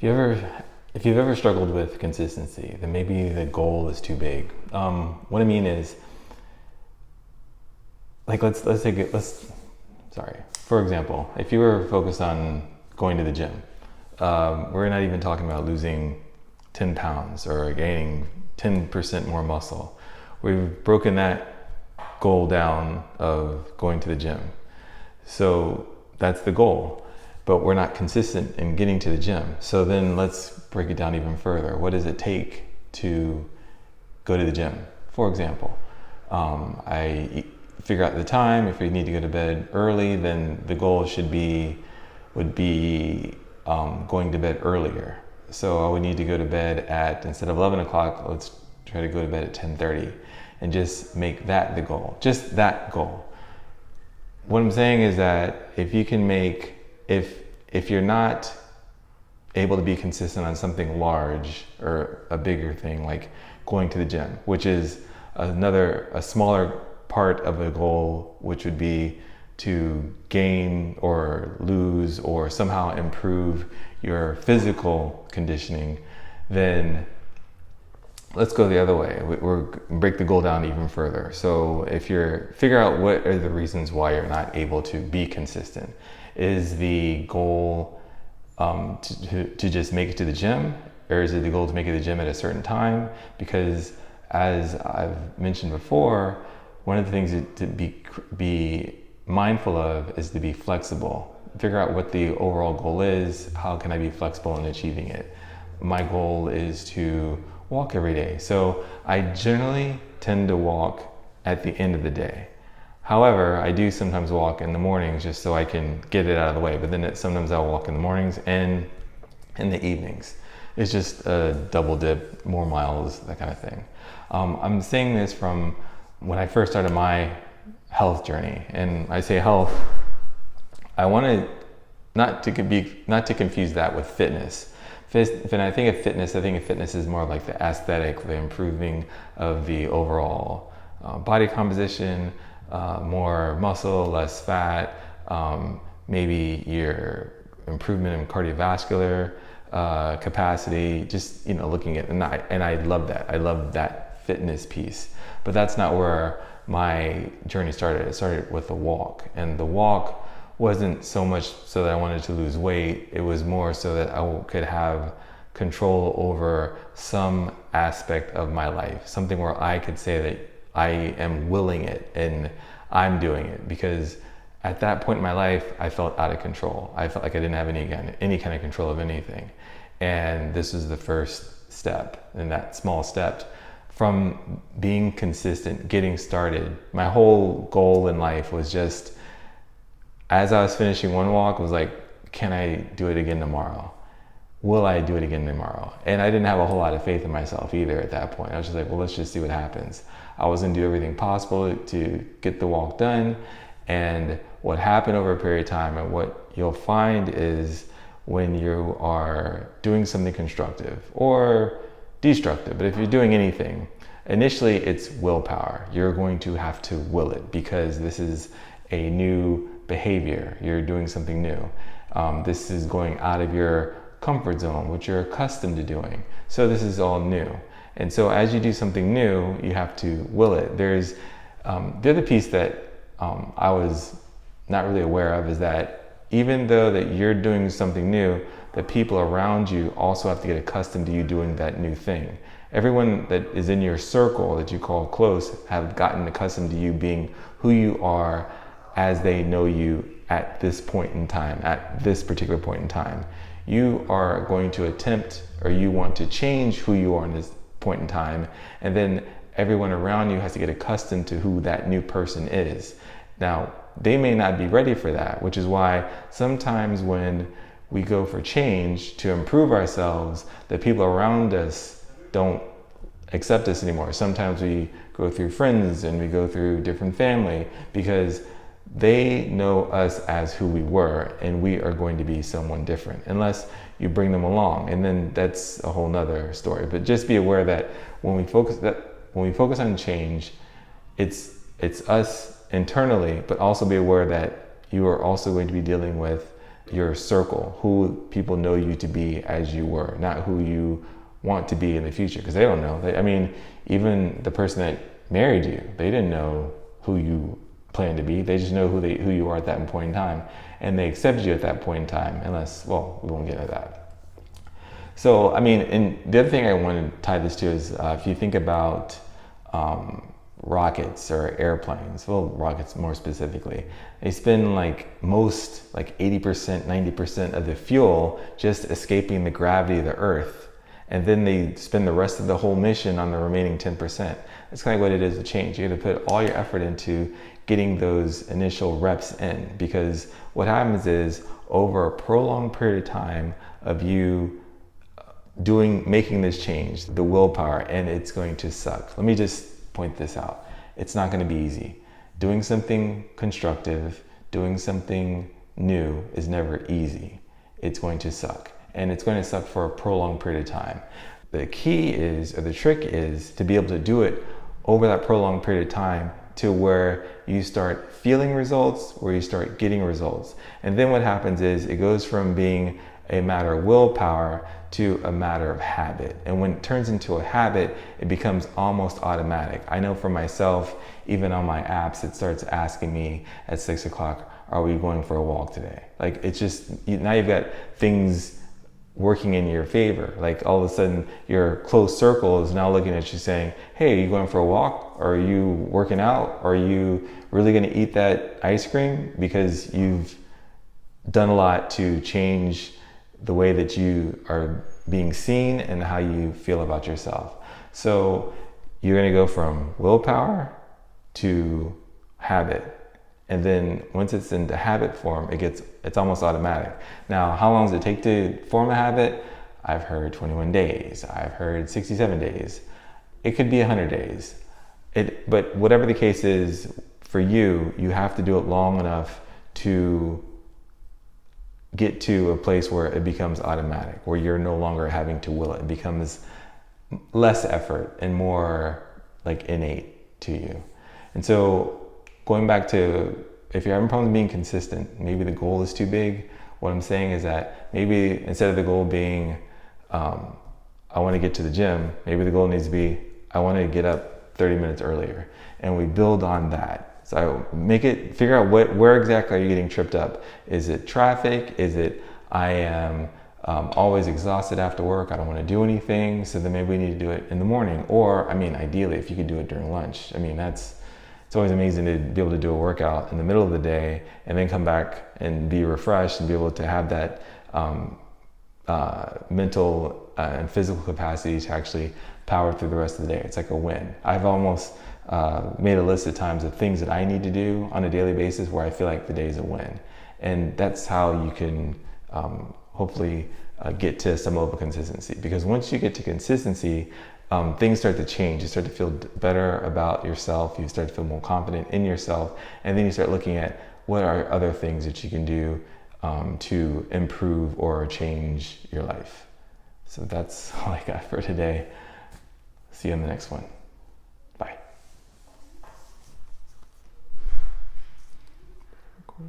If you ever, if you've ever struggled with consistency, then maybe the goal is too big. What I mean is, like let's take it. Sorry. For example, if you were focused on going to the gym, we're not even talking about losing 10 pounds or gaining 10% more muscle. We've broken that goal down of going to the gym. So that's the goal, but we're not consistent in getting to the gym. So then let's break it down even further. What does it take to go to the gym? For example, I figure out the time. If we need to go to bed early, then the goal would be going to bed earlier. So I would need to go to bed at, instead of 11 o'clock, let's try to go to bed at 10:30 and just make that the goal, just that goal. What I'm saying is that if you can make, if you're not able to be consistent on something large or a bigger thing like going to the gym, which is a smaller part of a goal, which would be to gain or lose or somehow improve your physical conditioning, then let's go the other way. We're break the goal down even further. So if you're figure out what are the reasons why you're not able to be consistent. Is the goal to just make it to the gym, or is it the goal to make it to the gym at a certain time? Because as I've mentioned before, one of the things to be mindful of is to be flexible. Figure out what the overall goal is. How can I be flexible in achieving it? My goal is to walk every day. So I generally tend to walk at the end of the day. However, I do sometimes walk in the mornings just so I can get it out of the way. But then sometimes I'll walk in the mornings and in the evenings. It's just a double dip, more miles, that kind of thing. I'm saying this from when I first started my health journey. And I say health, I want to not to confuse that with fitness. When I think of fitness is more like the aesthetic, the improving of the overall body composition, more muscle, less fat, maybe your improvement in cardiovascular capacity, just looking at, and I love that. I love that fitness piece. But that's not where my journey started. It started with a walk, and the walk wasn't so much so that I wanted to lose weight. It was more so that I could have control over some aspect of my life, something where I could say that I am willing it and I'm doing it. Because at that point in my life, I felt out of control. I felt like I didn't have any kind of control of anything. And this is the first step, and that small step from being consistent, getting started. My whole goal in life was just, as I was finishing one walk, was like, can I do it again tomorrow? Will I do it again tomorrow? And I didn't have a whole lot of faith in myself either at that point. I was just like, well, let's just see what happens. I was gonna do everything possible to get the walk done. And what happened over a period of time, and what you'll find is when you are doing something constructive or destructive, but if you're doing anything, initially it's willpower. You're going to have to will it, because this is a new behavior. You're doing something new. This is going out of your comfort zone, which you're accustomed to doing. So this is all new. And so as you do something new, you have to will it. There's the other piece that I was not really aware of is that even though that you're doing something new, the people around you also have to get accustomed to you doing that new thing. Everyone that is in your circle that you call close have gotten accustomed to you being who you are as they know you at this point in time, at this particular point in time. You are going to attempt, or you want to change who you are in this point in time, and then everyone around you has to get accustomed to who that new person is. Now, they may not be ready for that, which is why sometimes when we go for change to improve ourselves, the people around us don't accept us anymore. Sometimes we go through friends and we go through different family because they know us as who we were, and we are going to be someone different unless you bring them along, and then that's a whole nother story. But just be aware that when we focus on change, it's us internally, but also be aware that you are also going to be dealing with your circle, who people know you to be as you were, not who you want to be in the future, because they don't know. I mean, even the person that married you, they didn't know who you plan to be. They just know who you are at that point in time, and they accepted you at that point in time, unless, well, we won't get into that. So, I mean, and the other thing I want to tie this to is if you think about rockets or airplanes, well, rockets more specifically, they spend like 80%, 90% of the fuel just escaping the gravity of the Earth. And then they spend the rest of the whole mission on the remaining 10%. That's kind of what it is with change. You have to put all your effort into getting those initial reps in, because what happens is over a prolonged period of time of you making this change, the willpower, and it's going to suck. Let me just point this out. It's not going to be easy. Doing something constructive, doing something new is never easy. It's going to suck, and it's going to suck for a prolonged period of time. The key is, or the trick is, to be able to do it over that prolonged period of time to where you start feeling results, where you start getting results. And then what happens is it goes from being a matter of willpower to a matter of habit. And when it turns into a habit, it becomes almost automatic. I know for myself, even on my apps, it starts asking me at 6 o'clock, are we going for a walk today? Like, it's just, now you've got things working in your favor. Like, all of a sudden your close circle is now looking at you saying, hey, are you going for a walk? Or are you working out? Or are you really going to eat that ice cream? Because you've done a lot to change the way that you are being seen and how you feel about yourself. So you're going to go from willpower to habit. And then once it's into habit form, it's almost automatic. Now, how long does it take to form a habit? I've heard 21 days. I've heard 67 days. It could be 100 days. But whatever the case is for you, you have to do it long enough to get to a place where it becomes automatic, where you're no longer having to will it. It becomes less effort and more like innate to you. And so going back to, if you're having problems being consistent, maybe the goal is too big. What I'm saying is that maybe instead of the goal being, I want to get to the gym, maybe the goal needs to be, I want to get up 30 minutes earlier. And we build on that. So figure out where exactly are you getting tripped up? Is it traffic? Is it, I am always exhausted after work, I don't want to do anything, so then maybe we need to do it in the morning. Or, I mean, ideally, if you could do it during lunch. I mean, it's always amazing to be able to do a workout in the middle of the day and then come back and be refreshed and be able to have that mental and physical capacity to actually power through the rest of the day. It's like a win. I've almost made a list of times of things that I need to do on a daily basis where I feel like the day is a win. And that's how you can hopefully get to some level of consistency. Because once you get to consistency, things start to change. You start to feel better about yourself. You start to feel more confident in yourself. And then you start looking at what are other things that you can do to improve or change your life. So that's all I got for today. See you in the next one. Bye. Cool.